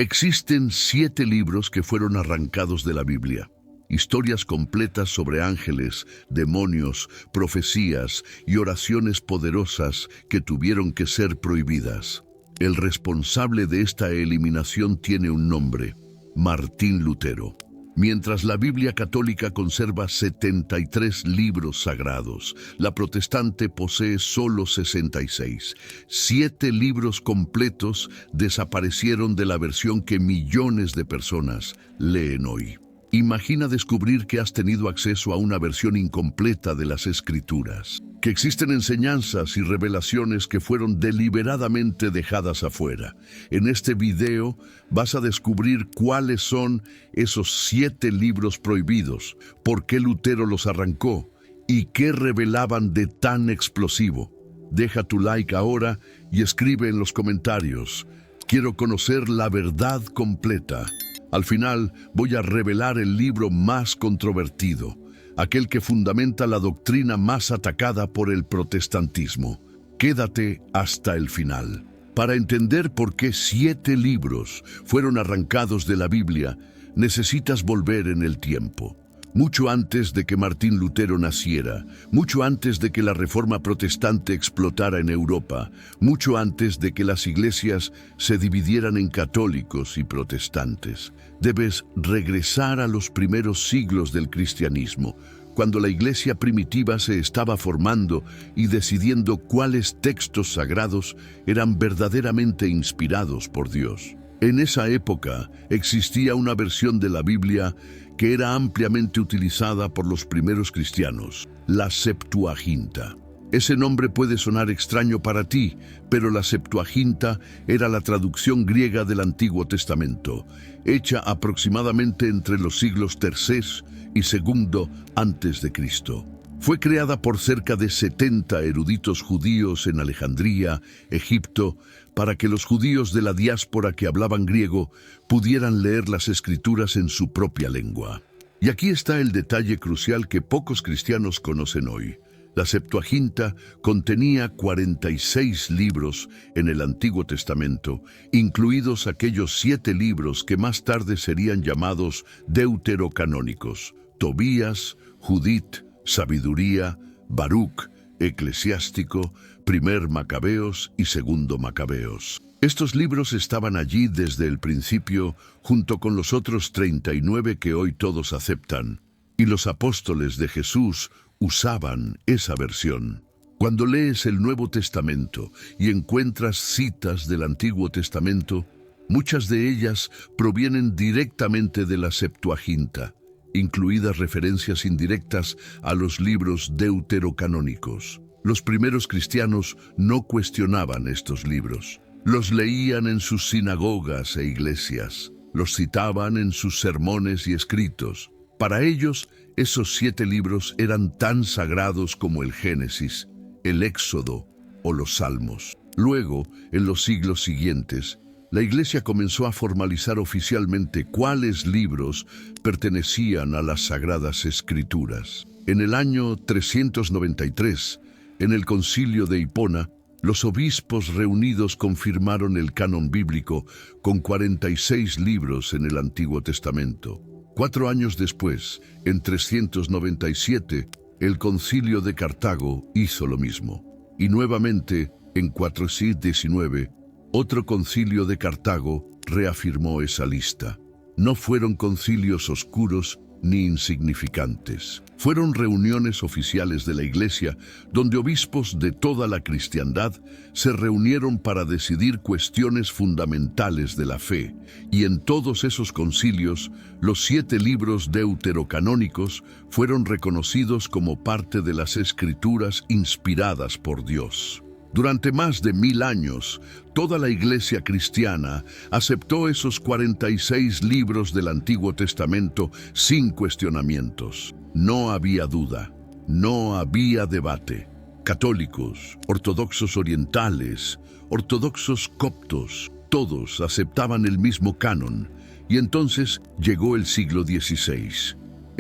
Existen 7 libros que fueron arrancados de la Biblia. Historias completas sobre ángeles, demonios, profecías y oraciones poderosas que tuvieron que ser prohibidas. El responsable de esta eliminación tiene un nombre: Martín Lutero. Mientras la Biblia católica conserva 73 libros sagrados, la protestante posee solo 66. 7 libros completos desaparecieron de la versión que millones de personas leen hoy. Imagina descubrir que has tenido acceso a una versión incompleta de las Escrituras, que existen enseñanzas y revelaciones que fueron deliberadamente dejadas afuera. En este video vas a descubrir cuáles son esos 7 libros prohibidos, por qué Lutero los arrancó y qué revelaban de tan explosivo. Deja tu like ahora y escribe en los comentarios: quiero conocer la verdad completa. Al final voy a revelar el libro más controvertido, aquel que fundamenta la doctrina más atacada por el protestantismo. Quédate hasta el final. Para entender por qué 7 libros fueron arrancados de la Biblia, necesitas volver en el tiempo. Mucho antes de que Martín Lutero naciera, mucho antes de que la Reforma protestante explotara en Europa, mucho antes de que las iglesias se dividieran en católicos y protestantes. Debes regresar a los primeros siglos del cristianismo, cuando la iglesia primitiva se estaba formando y decidiendo cuáles textos sagrados eran verdaderamente inspirados por Dios. En esa época existía una versión de la Biblia que era ampliamente utilizada por los primeros cristianos: la Septuaginta. Ese nombre puede sonar extraño para ti, pero la Septuaginta era la traducción griega del Antiguo Testamento, hecha aproximadamente entre los siglos III y II antes de Cristo. Fue creada por cerca de 70 eruditos judíos en Alejandría, Egipto, para que los judíos de la diáspora que hablaban griego pudieran leer las Escrituras en su propia lengua. Y aquí está el detalle crucial que pocos cristianos conocen hoy. La Septuaginta contenía 46 libros en el Antiguo Testamento, incluidos aquellos 7 libros que más tarde serían llamados deuterocanónicos: Tobías, Judith, Sabiduría, Baruch, Eclesiástico, Primer Macabeos y Segundo Macabeos. Estos libros estaban allí desde el principio, junto con los otros 39 que hoy todos aceptan, y los apóstoles de Jesús usaban esa versión. Cuando lees el Nuevo Testamento y encuentras citas del Antiguo Testamento, muchas de ellas provienen directamente de la Septuaginta, incluidas referencias indirectas a los libros deuterocanónicos. Los primeros cristianos no cuestionaban estos libros. Los leían en sus sinagogas e iglesias. Los citaban en sus sermones y escritos. Para ellos, esos 7 libros eran tan sagrados como el Génesis, el Éxodo o los Salmos. Luego, en los siglos siguientes, la Iglesia comenzó a formalizar oficialmente cuáles libros pertenecían a las Sagradas Escrituras. En el año 393, en el Concilio de Hipona, los obispos reunidos confirmaron el canon bíblico con 46 libros en el Antiguo Testamento. 4 años después, en 397, el Concilio de Cartago hizo lo mismo. Y nuevamente, en 419, otro concilio de Cartago reafirmó esa lista. No fueron concilios oscuros ni insignificantes. Fueron reuniones oficiales de la Iglesia donde obispos de toda la cristiandad se reunieron para decidir cuestiones fundamentales de la fe. Y en todos esos concilios, los 7 libros deuterocanónicos fueron reconocidos como parte de las Escrituras inspiradas por Dios. Durante más de 1000 años, toda la Iglesia cristiana aceptó esos 46 libros del Antiguo Testamento sin cuestionamientos. No había duda, no había debate. Católicos, ortodoxos orientales, ortodoxos coptos, todos aceptaban el mismo canon. Y entonces llegó el siglo XVI.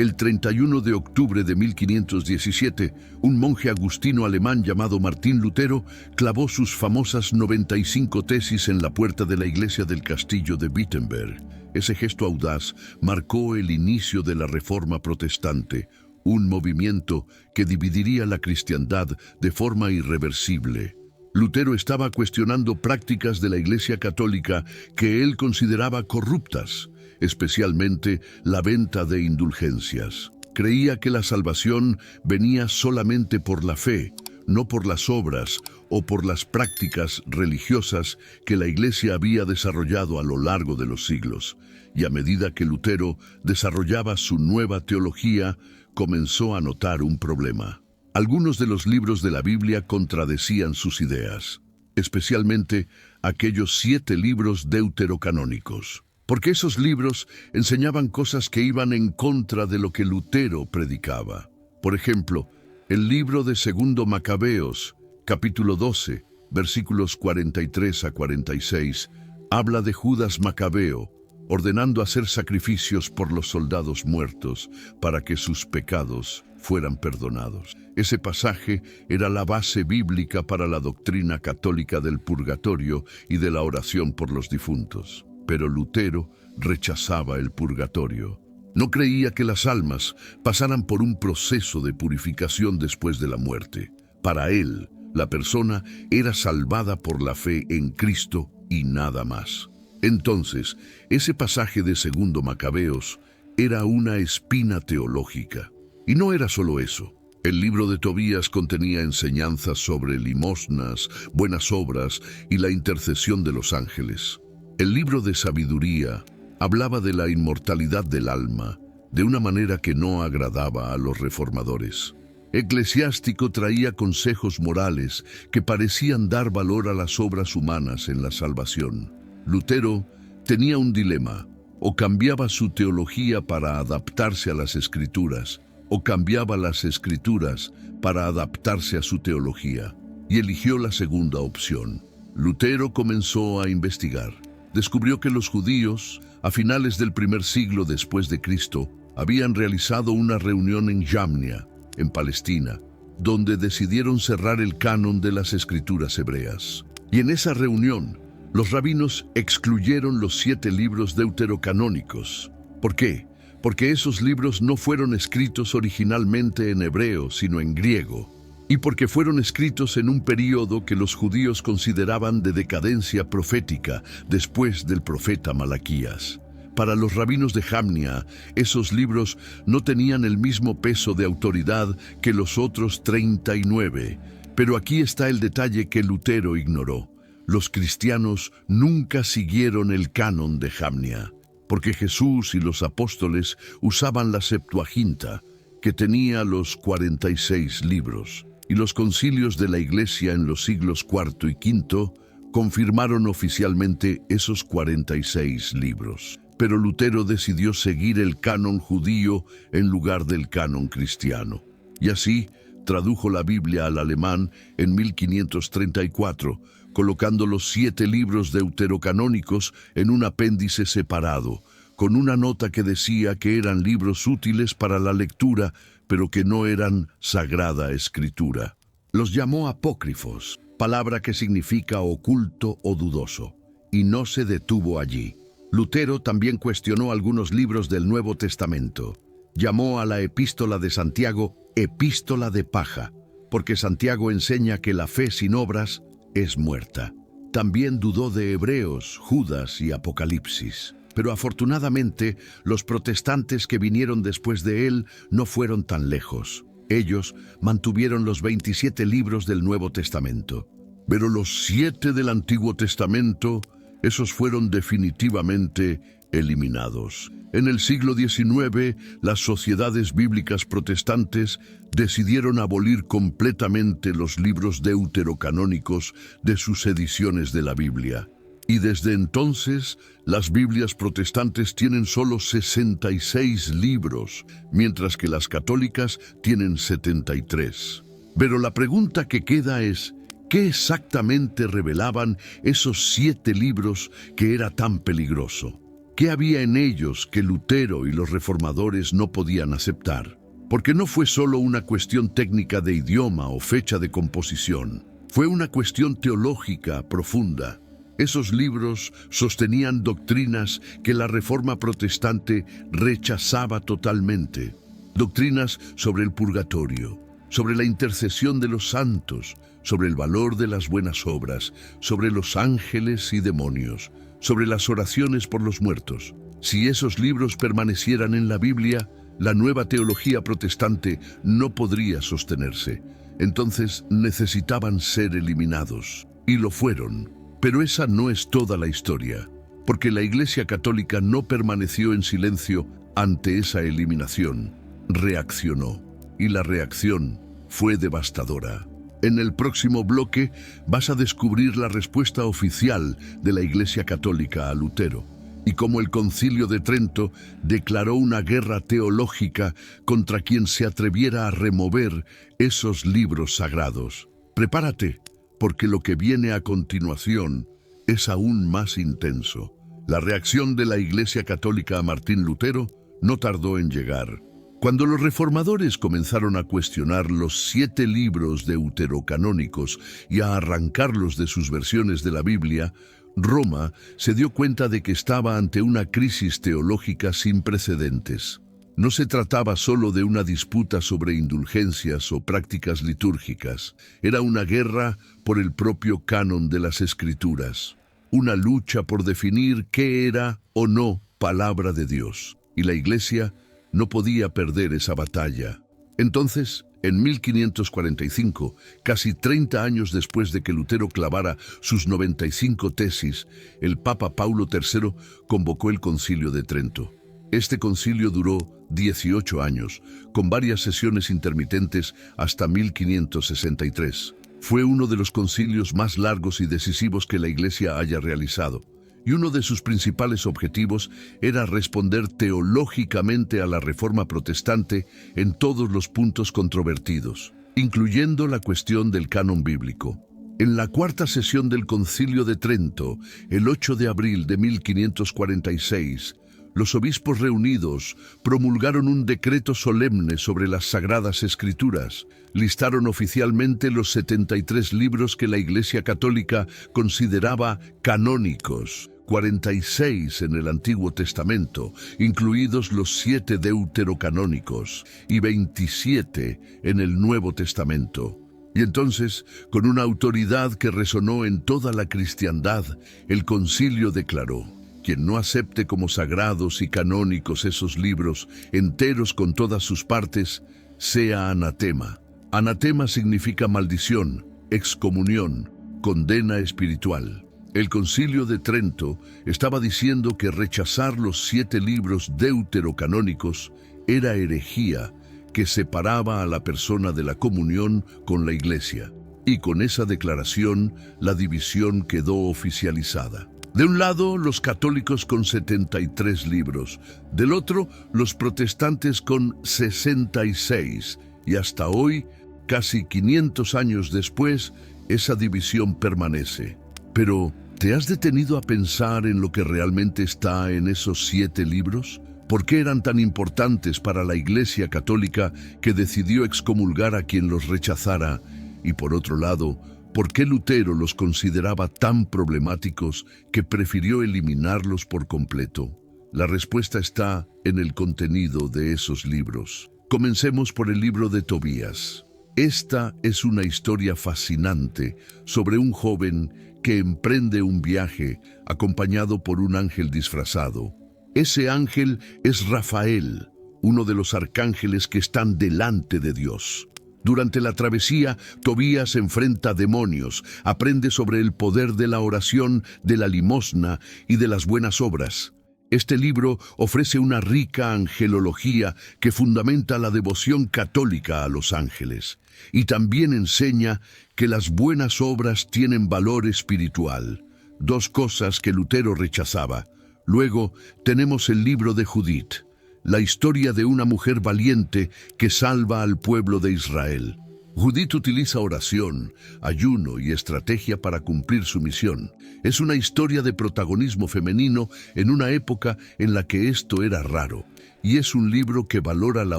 El 31 de octubre de 1517, un monje agustino alemán llamado Martín Lutero clavó sus famosas 95 tesis en la puerta de la iglesia del castillo de Wittenberg. Ese gesto audaz marcó el inicio de la Reforma Protestante, un movimiento que dividiría la cristiandad de forma irreversible. Lutero estaba cuestionando prácticas de la Iglesia Católica que él consideraba corruptas, especialmente la venta de indulgencias. Creía que la salvación venía solamente por la fe, no por las obras o por las prácticas religiosas que la Iglesia había desarrollado a lo largo de los siglos. Y a medida que Lutero desarrollaba su nueva teología, comenzó a notar un problema. Algunos de los libros de la Biblia contradecían sus ideas, especialmente aquellos 7 libros deuterocanónicos, porque esos libros enseñaban cosas que iban en contra de lo que Lutero predicaba. Por ejemplo, el libro de Segundo Macabeos, capítulo 12, versículos 43 a 46, habla de Judas Macabeo, ordenando hacer sacrificios por los soldados muertos para que sus pecados fueran perdonados. Ese pasaje era la base bíblica para la doctrina católica del purgatorio y de la oración por los difuntos. Pero Lutero rechazaba el purgatorio. No creía que las almas pasaran por un proceso de purificación después de la muerte. Para él, la persona era salvada por la fe en Cristo y nada más. Entonces, ese pasaje de Segundo Macabeos era una espina teológica. Y no era solo eso. El libro de Tobías contenía enseñanzas sobre limosnas, buenas obras y la intercesión de los ángeles. El libro de Sabiduría hablaba de la inmortalidad del alma, de una manera que no agradaba a los reformadores. Eclesiástico traía consejos morales que parecían dar valor a las obras humanas en la salvación. Lutero tenía un dilema: o cambiaba su teología para adaptarse a las Escrituras, o cambiaba las Escrituras para adaptarse a su teología, y eligió la segunda opción. Lutero comenzó a investigar. Descubrió que los judíos, a finales del primer siglo después de Cristo, habían realizado una reunión en Jamnia, en Palestina, donde decidieron cerrar el canon de las Escrituras hebreas. Y en esa reunión, los rabinos excluyeron los 7 libros deuterocanónicos. ¿Por qué? Porque esos libros no fueron escritos originalmente en hebreo, sino en griego, y porque fueron escritos en un período que los judíos consideraban de decadencia profética después del profeta Malaquías. Para los rabinos de Jamnia, esos libros no tenían el mismo peso de autoridad que los otros 39, pero aquí está el detalle que Lutero ignoró. Los cristianos nunca siguieron el canon de Jamnia, porque Jesús y los apóstoles usaban la Septuaginta, que tenía los 46 libros, y los concilios de la Iglesia en los siglos IV y V confirmaron oficialmente esos 46 libros. Pero Lutero decidió seguir el canon judío en lugar del canon cristiano, y así tradujo la Biblia al alemán en 1534, colocando los 7 libros deuterocanónicos en un apéndice separado, con una nota que decía que eran libros útiles para la lectura, pero que no eran sagrada escritura. Los llamó apócrifos, palabra que significa oculto o dudoso, y no se detuvo allí. Lutero también cuestionó algunos libros del Nuevo Testamento. Llamó a la epístola de Santiago epístola de paja, porque Santiago enseña que la fe sin obras es muerta. También dudó de Hebreos, Judas y Apocalipsis. Pero afortunadamente, los protestantes que vinieron después de él no fueron tan lejos. Ellos mantuvieron los 27 libros del Nuevo Testamento. Pero los 7 del Antiguo Testamento, esos fueron definitivamente eliminados. En el siglo XIX, las sociedades bíblicas protestantes decidieron abolir completamente los libros deuterocanónicos de sus ediciones de la Biblia. Y desde entonces, las Biblias protestantes tienen solo 66 libros, mientras que las católicas tienen 73. Pero la pregunta que queda es: ¿qué exactamente revelaban esos 7 libros que era tan peligroso? ¿Qué había en ellos que Lutero y los reformadores no podían aceptar? Porque no fue solo una cuestión técnica de idioma o fecha de composición, fue una cuestión teológica profunda. Esos libros sostenían doctrinas que la Reforma protestante rechazaba totalmente. Doctrinas sobre el purgatorio, sobre la intercesión de los santos, sobre el valor de las buenas obras, sobre los ángeles y demonios, sobre las oraciones por los muertos. Si esos libros permanecieran en la Biblia, la nueva teología protestante no podría sostenerse. Entonces necesitaban ser eliminados, y lo fueron. Pero esa no es toda la historia, porque la Iglesia Católica no permaneció en silencio ante esa eliminación. Reaccionó, y la reacción fue devastadora. En el próximo bloque vas a descubrir la respuesta oficial de la Iglesia Católica a Lutero, y cómo el Concilio de Trento declaró una guerra teológica contra quien se atreviera a remover esos libros sagrados. Prepárate, porque lo que viene a continuación es aún más intenso. La reacción de la Iglesia Católica a Martín Lutero no tardó en llegar. Cuando los reformadores comenzaron a cuestionar los 7 libros deuterocanónicos y a arrancarlos de sus versiones de la Biblia, Roma se dio cuenta de que estaba ante una crisis teológica sin precedentes. No se trataba solo de una disputa sobre indulgencias o prácticas litúrgicas. Era una guerra por el propio canon de las Escrituras. Una lucha por definir qué era o no palabra de Dios. Y la Iglesia no podía perder esa batalla. Entonces, en 1545, casi 30 años después de que Lutero clavara sus 95 tesis, el Papa Paulo III convocó el Concilio de Trento. Este concilio duró 18 años, con varias sesiones intermitentes hasta 1563. Fue uno de los concilios más largos y decisivos que la Iglesia haya realizado, y uno de sus principales objetivos era responder teológicamente a la Reforma protestante en todos los puntos controvertidos, incluyendo la cuestión del canon bíblico. En la cuarta sesión del Concilio de Trento, el 8 de abril de 1546, los obispos reunidos promulgaron un decreto solemne sobre las Sagradas Escrituras. Listaron oficialmente los 73 libros que la Iglesia Católica consideraba canónicos, 46 en el Antiguo Testamento, incluidos los 7 deuterocanónicos, y 27 en el Nuevo Testamento. Y entonces, con una autoridad que resonó en toda la cristiandad, el concilio declaró: quien no acepte como sagrados y canónicos esos libros, enteros con todas sus partes, sea anatema. Anatema significa maldición, excomunión, condena espiritual. El Concilio de Trento estaba diciendo que rechazar los 7 libros deuterocanónicos era herejía que separaba a la persona de la comunión con la Iglesia. Y con esa declaración, la división quedó oficializada. De un lado, los católicos con 73 libros, del otro, los protestantes con 66, y hasta hoy, casi 500 años después, esa división permanece. Pero, ¿te has detenido a pensar en lo que realmente está en esos 7 libros? ¿Por qué eran tan importantes para la Iglesia Católica que decidió excomulgar a quien los rechazara? Y por otro lado, ¿por qué Lutero los consideraba tan problemáticos que prefirió eliminarlos por completo? La respuesta está en el contenido de esos libros. Comencemos por el libro de Tobías. Esta es una historia fascinante sobre un joven que emprende un viaje acompañado por un ángel disfrazado. Ese ángel es Rafael, uno de los arcángeles que están delante de Dios. Durante la travesía, Tobías enfrenta demonios, aprende sobre el poder de la oración, de la limosna y de las buenas obras. Este libro ofrece una rica angelología que fundamenta la devoción católica a los ángeles, y también enseña que las buenas obras tienen valor espiritual, 2 cosas que Lutero rechazaba. Luego tenemos el libro de Judith, la historia de una mujer valiente que salva al pueblo de Israel. Judith utiliza oración, ayuno y estrategia para cumplir su misión. Es una historia de protagonismo femenino en una época en la que esto era raro, y es un libro que valora la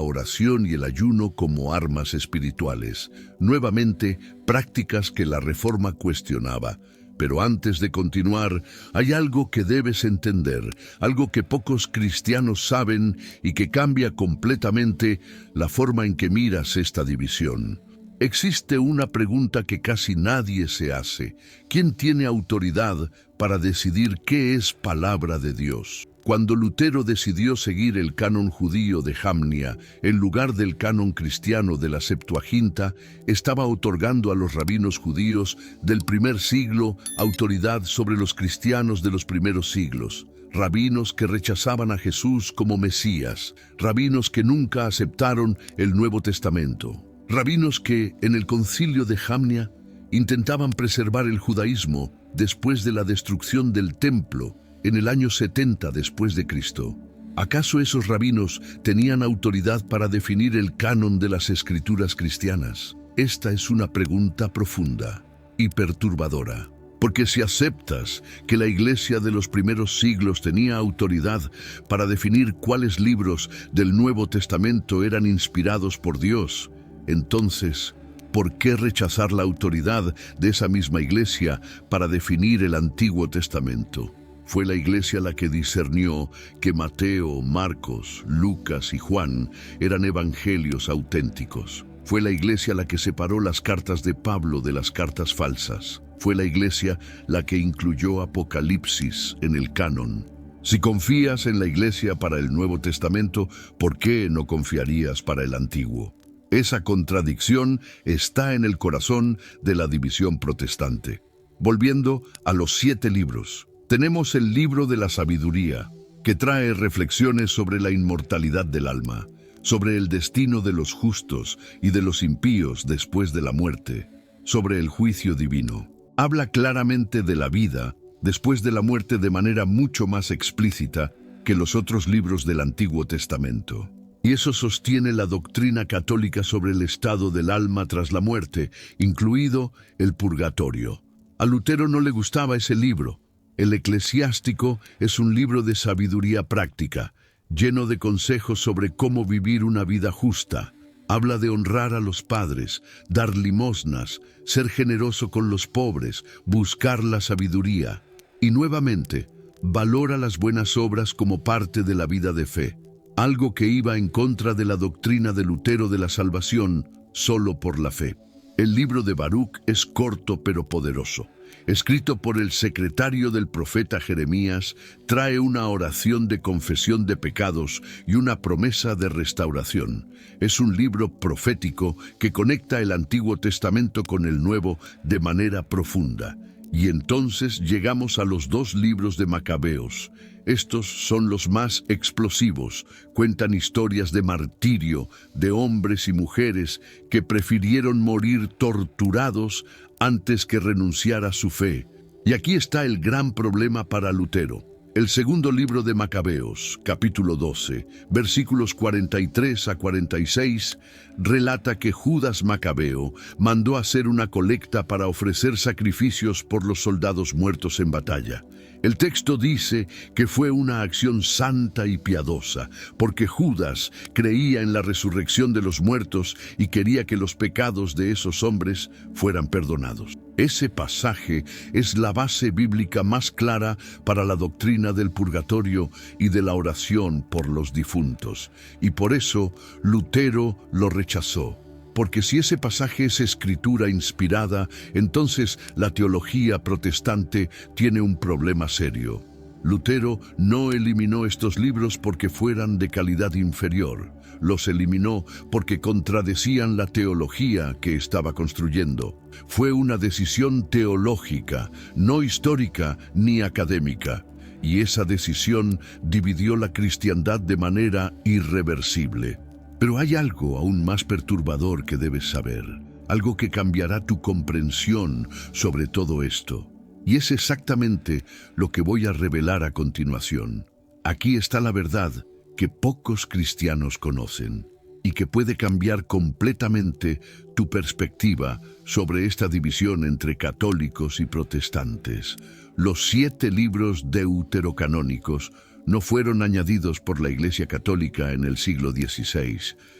oración y el ayuno como armas espirituales, nuevamente prácticas que la Reforma cuestionaba. Pero antes de continuar, hay algo que debes entender, algo que pocos cristianos saben y que cambia completamente la forma en que miras esta división. Existe una pregunta que casi nadie se hace. ¿Quién tiene autoridad para decidir qué es palabra de Dios? Cuando Lutero decidió seguir el canon judío de Jamnia en lugar del canon cristiano de la Septuaginta, estaba otorgando a los rabinos judíos del primer siglo autoridad sobre los cristianos de los primeros siglos. Rabinos que rechazaban a Jesús como Mesías, rabinos que nunca aceptaron el Nuevo Testamento. Rabinos que, en el concilio de Jamnia, intentaban preservar el judaísmo después de la destrucción del templo en el año 70 después de Cristo. ¿Acaso esos rabinos tenían autoridad para definir el canon de las escrituras cristianas? Esta es una pregunta profunda y perturbadora. Porque si aceptas que la iglesia de los primeros siglos tenía autoridad para definir cuáles libros del Nuevo Testamento eran inspirados por Dios, entonces, ¿por qué rechazar la autoridad de esa misma iglesia para definir el Antiguo Testamento? Fue la iglesia la que discernió que Mateo, Marcos, Lucas y Juan eran evangelios auténticos. Fue la iglesia la que separó las cartas de Pablo de las cartas falsas. Fue la iglesia la que incluyó Apocalipsis en el canon. Si confías en la iglesia para el Nuevo Testamento, ¿por qué no confiarías para el Antiguo? Esa contradicción está en el corazón de la división protestante. Volviendo a los 7 libros, tenemos el libro de la sabiduría, que trae reflexiones sobre la inmortalidad del alma, sobre el destino de los justos y de los impíos después de la muerte, sobre el juicio divino. Habla claramente de la vida después de la muerte de manera mucho más explícita que los otros libros del Antiguo Testamento. Y eso sostiene la doctrina católica sobre el estado del alma tras la muerte, incluido el purgatorio. A Lutero no le gustaba ese libro. El Eclesiástico es un libro de sabiduría práctica, lleno de consejos sobre cómo vivir una vida justa. Habla de honrar a los padres, dar limosnas, ser generoso con los pobres, buscar la sabiduría. Y nuevamente, valora las buenas obras como parte de la vida de fe. Algo que iba en contra de la doctrina de Lutero de la salvación solo por la fe. El libro de Baruch es corto pero poderoso. Escrito por el secretario del profeta Jeremías, trae una oración de confesión de pecados y una promesa de restauración. Es un libro profético que conecta el Antiguo Testamento con el Nuevo de manera profunda. Y entonces llegamos a los 2 libros de Macabeos. Estos son los más explosivos, cuentan historias de martirio de hombres y mujeres que prefirieron morir torturados antes que renunciar a su fe. Y aquí está el gran problema para Lutero. El segundo libro de Macabeos, capítulo 12, versículos 43 a 46, relata que Judas Macabeo mandó hacer una colecta para ofrecer sacrificios por los soldados muertos en batalla. El texto dice que fue una acción santa y piadosa, porque Judas creía en la resurrección de los muertos y quería que los pecados de esos hombres fueran perdonados. Ese pasaje es la base bíblica más clara para la doctrina del purgatorio y de la oración por los difuntos, y por eso Lutero lo rechazó. Porque si ese pasaje es escritura inspirada, entonces la teología protestante tiene un problema serio. Lutero no eliminó estos libros porque fueran de calidad inferior. Los eliminó porque contradecían la teología que estaba construyendo. Fue una decisión teológica, no histórica ni académica. Y esa decisión dividió la cristiandad de manera irreversible. Pero hay algo aún más perturbador que debes saber, algo que cambiará tu comprensión sobre todo esto. Y es exactamente lo que voy a revelar a continuación. Aquí está la verdad que pocos cristianos conocen. y que puede cambiar completamente tu perspectiva sobre esta división entre católicos y protestantes. Los 7 libros deuterocanónicos no fueron añadidos por la Iglesia Católica en el siglo XVI.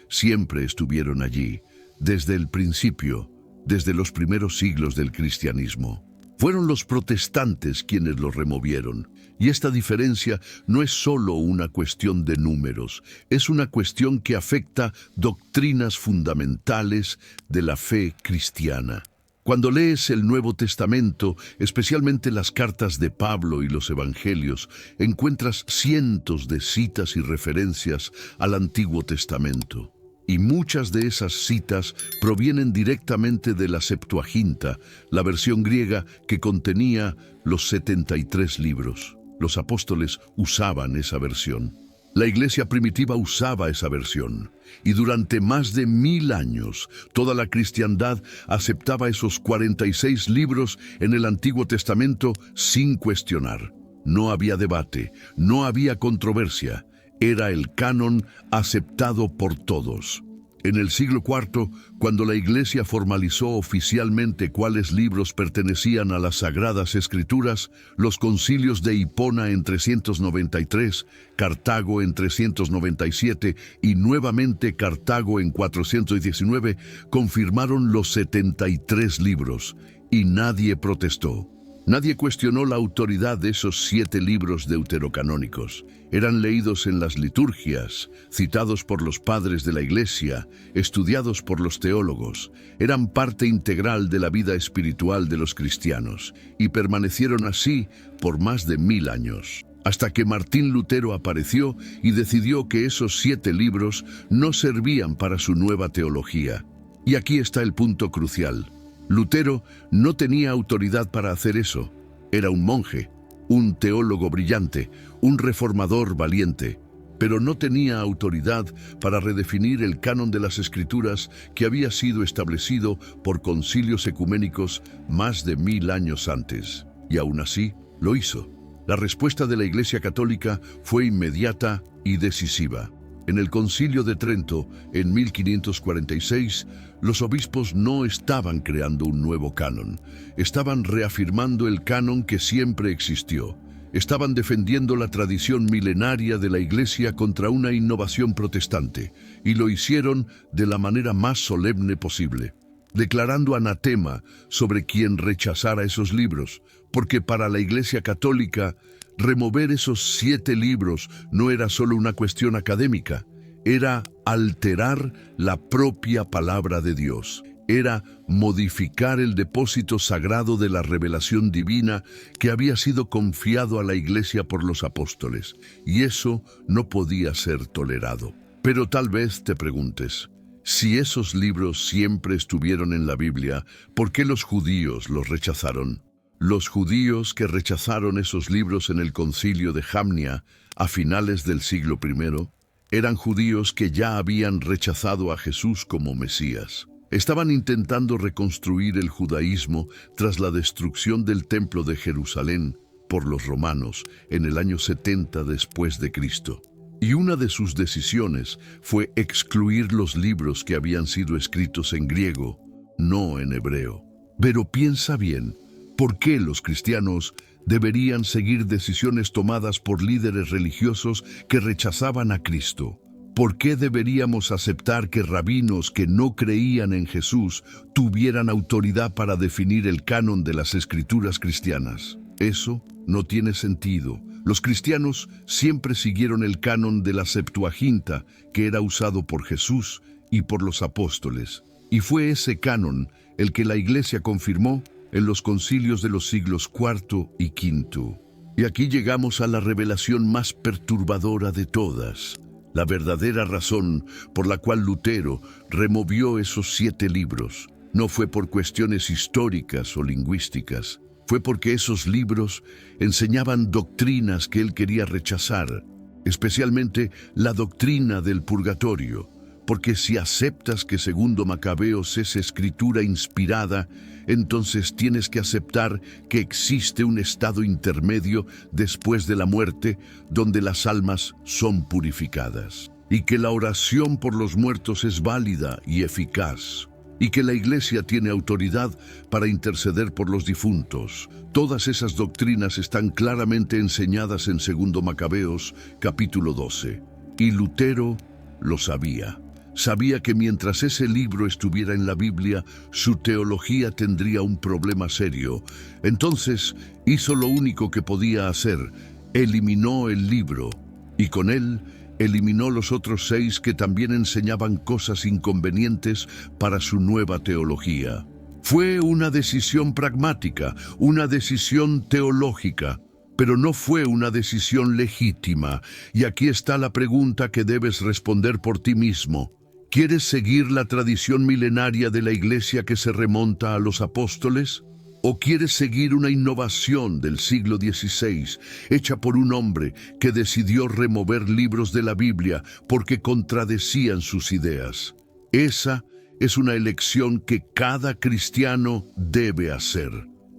Siempre estuvieron allí, desde el principio, desde los primeros siglos del cristianismo. Fueron los protestantes quienes los removieron. Y esta diferencia no es solo una cuestión de números, es una cuestión que afecta doctrinas fundamentales de la fe cristiana. Cuando lees el Nuevo Testamento, especialmente las cartas de Pablo y los Evangelios, encuentras cientos de citas y referencias al Antiguo Testamento. Y muchas de esas citas provienen directamente de la Septuaginta, la versión griega que contenía los 73 libros. Los apóstoles usaban esa versión. La iglesia primitiva usaba esa versión. Y durante más de 1000 años, toda la cristiandad aceptaba esos 46 libros en el Antiguo Testamento sin cuestionar. No había debate, no había controversia. Era el canon aceptado por todos. En el siglo IV, cuando la Iglesia formalizó oficialmente cuáles libros pertenecían a las Sagradas Escrituras, los concilios de Hipona en 393, Cartago en 397 y nuevamente Cartago en 419 confirmaron los 73 libros, y nadie protestó. Nadie cuestionó la autoridad de esos 7 libros deuterocanónicos. Eran leídos en las liturgias, citados por los padres de la Iglesia, estudiados por los teólogos. Eran parte integral de la vida espiritual de los cristianos y permanecieron así por más de 1000 años. Hasta que Martín Lutero apareció y decidió que esos 7 libros no servían para su nueva teología. Y aquí está el punto crucial. Lutero no tenía autoridad para hacer eso. Era un monje, un teólogo brillante, un reformador valiente, pero no tenía autoridad para redefinir el canon de las Escrituras que había sido establecido por concilios ecuménicos más de 1000 años antes. Y aún así, lo hizo. La respuesta de la Iglesia Católica fue inmediata y decisiva. En el Concilio de Trento, en 1546, los obispos no estaban creando un nuevo canon. Estaban reafirmando el canon que siempre existió. Estaban defendiendo la tradición milenaria de la Iglesia contra una innovación protestante, y lo hicieron de la manera más solemne posible, declarando anatema sobre quien rechazara esos libros, porque para la Iglesia Católica, remover esos 7 libros no era solo una cuestión académica, era alterar la propia palabra de Dios. Era modificar el depósito sagrado de la revelación divina que había sido confiado a la Iglesia por los apóstoles, y eso no podía ser tolerado. Pero tal vez te preguntes, si esos libros siempre estuvieron en la Biblia, ¿por qué los judíos los rechazaron? Los judíos que rechazaron esos libros en el concilio de Jamnia a finales del siglo I eran judíos que ya habían rechazado a Jesús como Mesías. Estaban intentando reconstruir el judaísmo tras la destrucción del templo de Jerusalén por los romanos en el año 70 después de Cristo. Y una de sus decisiones fue excluir los libros que habían sido escritos en griego, no en hebreo. Pero piensa bien, ¿por qué los cristianos deberían seguir decisiones tomadas por líderes religiosos que rechazaban a Cristo? ¿Por qué deberíamos aceptar que rabinos que no creían en Jesús tuvieran autoridad para definir el canon de las Escrituras cristianas? Eso no tiene sentido. Los cristianos siempre siguieron el canon de la Septuaginta, que era usado por Jesús y por los apóstoles. Y fue ese canon el que la Iglesia confirmó en los concilios de los siglos IV y V. Y aquí llegamos a la revelación más perturbadora de todas. La verdadera razón por la cual Lutero removió esos 7 libros no fue por cuestiones históricas o lingüísticas. Fue porque esos libros enseñaban doctrinas que él quería rechazar, especialmente la doctrina del purgatorio. Porque si aceptas que Segundo Macabeos es escritura inspirada, entonces tienes que aceptar que existe un estado intermedio después de la muerte donde las almas son purificadas. y que la oración por los muertos es válida y eficaz, y que la Iglesia tiene autoridad para interceder por los difuntos. Todas esas doctrinas están claramente enseñadas en 2 Macabeos, capítulo 12. Y Lutero lo sabía. Sabía que mientras ese libro estuviera en la Biblia, su teología tendría un problema serio. Entonces hizo lo único que podía hacer: eliminó el libro, y con él eliminó los otros 6 que también enseñaban cosas inconvenientes para su nueva teología. Fue una decisión pragmática, una decisión teológica, pero no fue una decisión legítima. Y aquí está la pregunta que debes responder por ti mismo. ¿Quieres seguir la tradición milenaria de la Iglesia que se remonta a los apóstoles? ¿O quieres seguir una innovación del siglo XVI, hecha por un hombre que decidió remover libros de la Biblia porque contradecían sus ideas? Esa es una elección que cada cristiano debe hacer.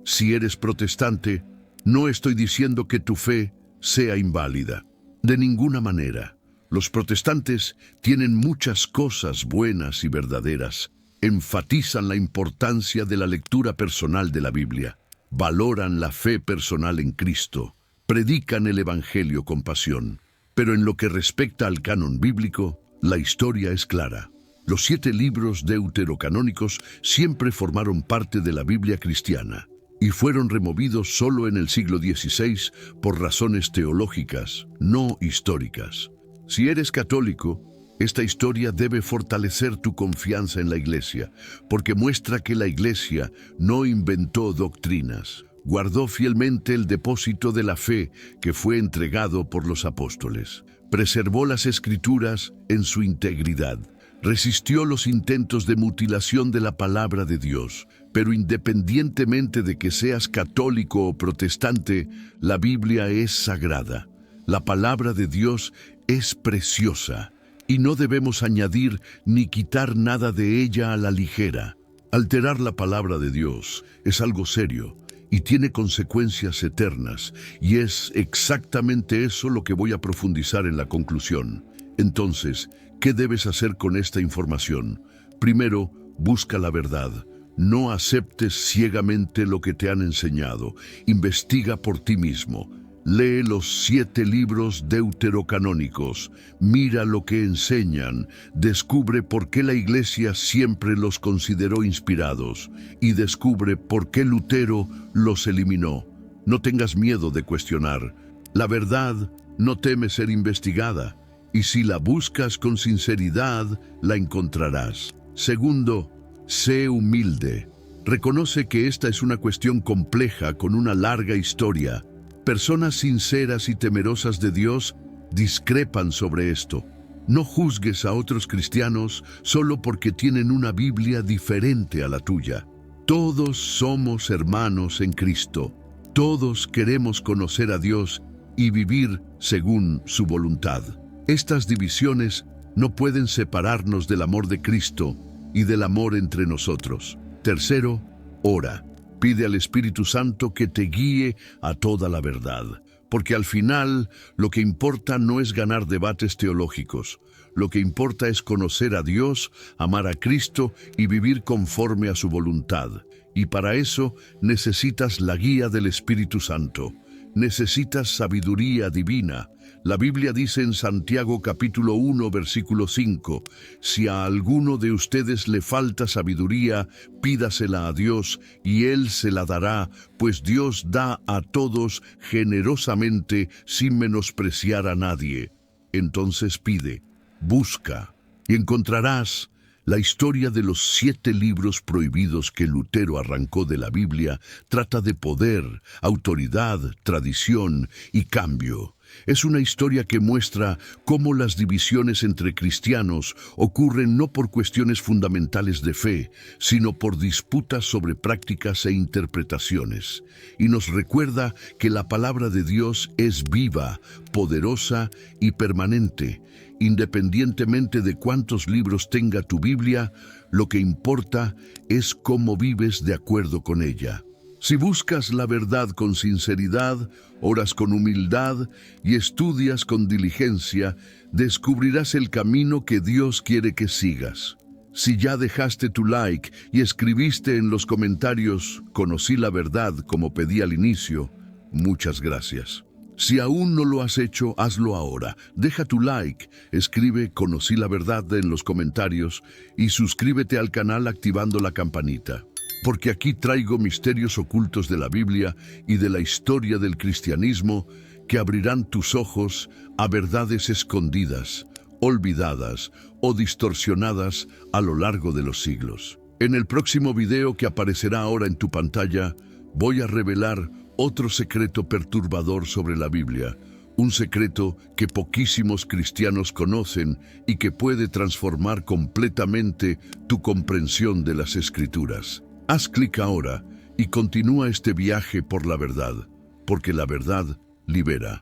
Si eres protestante, no estoy diciendo que tu fe sea inválida. De ninguna manera. Los protestantes tienen muchas cosas buenas y verdaderas. Enfatizan la importancia de la lectura personal de la Biblia, valoran la fe personal en Cristo, predican el Evangelio con pasión. Pero en lo que respecta al canon bíblico, la historia es clara. Los 7 libros deuterocanónicos siempre formaron parte de la Biblia cristiana y fueron removidos solo en el siglo XVI por razones teológicas, no históricas. Si eres católico, esta historia debe fortalecer tu confianza en la Iglesia, porque muestra que la Iglesia no inventó doctrinas, guardó fielmente el depósito de la fe que fue entregado por los apóstoles, preservó las Escrituras en su integridad, resistió los intentos de mutilación de la palabra de Dios. Pero independientemente de que seas católico o protestante, la Biblia es sagrada. La palabra de Dios es preciosa y no debemos añadir ni quitar nada de ella a la ligera. Alterar la palabra de Dios es algo serio y tiene consecuencias eternas, y es exactamente eso lo que voy a profundizar en la conclusión. Entonces, ¿qué debes hacer con esta información? Primero, busca la verdad. No aceptes ciegamente lo que te han enseñado. Investiga por ti mismo. Lee los 7 libros deuterocanónicos, mira lo que enseñan, descubre por qué la Iglesia siempre los consideró inspirados y descubre por qué Lutero los eliminó. No tengas miedo de cuestionar. La verdad no teme ser investigada, y si la buscas con sinceridad, la encontrarás. Segundo, sé humilde. Reconoce que esta es una cuestión compleja con una larga historia. Personas sinceras y temerosas de Dios discrepan sobre esto. No juzgues a otros cristianos solo porque tienen una Biblia diferente a la tuya. Todos somos hermanos en Cristo. Todos queremos conocer a Dios y vivir según su voluntad. Estas divisiones no pueden separarnos del amor de Cristo y del amor entre nosotros. Tercero, ora. Pide al Espíritu Santo que te guíe a toda la verdad, porque al final lo que importa no es ganar debates teológicos. Lo que importa es conocer a Dios, amar a Cristo y vivir conforme a su voluntad. Y para eso necesitas la guía del Espíritu Santo. Necesitas sabiduría divina. La Biblia dice en Santiago capítulo 1, versículo 5, si a alguno de ustedes le falta sabiduría, pídasela a Dios y Él se la dará, pues Dios da a todos generosamente sin menospreciar a nadie. Entonces pide, busca y encontrarás. La historia de los 7 libros prohibidos que Lutero arrancó de la Biblia trata de poder, autoridad, tradición y cambio. Es una historia que muestra cómo las divisiones entre cristianos ocurren no por cuestiones fundamentales de fe, sino por disputas sobre prácticas e interpretaciones. Y nos recuerda que la palabra de Dios es viva, poderosa y permanente. Independientemente de cuántos libros tenga tu Biblia, lo que importa es cómo vives de acuerdo con ella. Si buscas la verdad con sinceridad, oras con humildad y estudias con diligencia, descubrirás el camino que Dios quiere que sigas. Si ya dejaste tu like y escribiste en los comentarios "Conocí la verdad" como pedí al inicio, muchas gracias. Si aún no lo has hecho, hazlo ahora. Deja tu like, escribe "Conocí la verdad" en los comentarios y suscríbete al canal activando la campanita. Porque aquí traigo misterios ocultos de la Biblia y de la historia del cristianismo que abrirán tus ojos a verdades escondidas, olvidadas o distorsionadas a lo largo de los siglos. En el próximo video que aparecerá ahora en tu pantalla, voy a revelar otro secreto perturbador sobre la Biblia, un secreto que poquísimos cristianos conocen y que puede transformar completamente tu comprensión de las Escrituras. Haz clic ahora y continúa este viaje por la verdad, porque la verdad libera.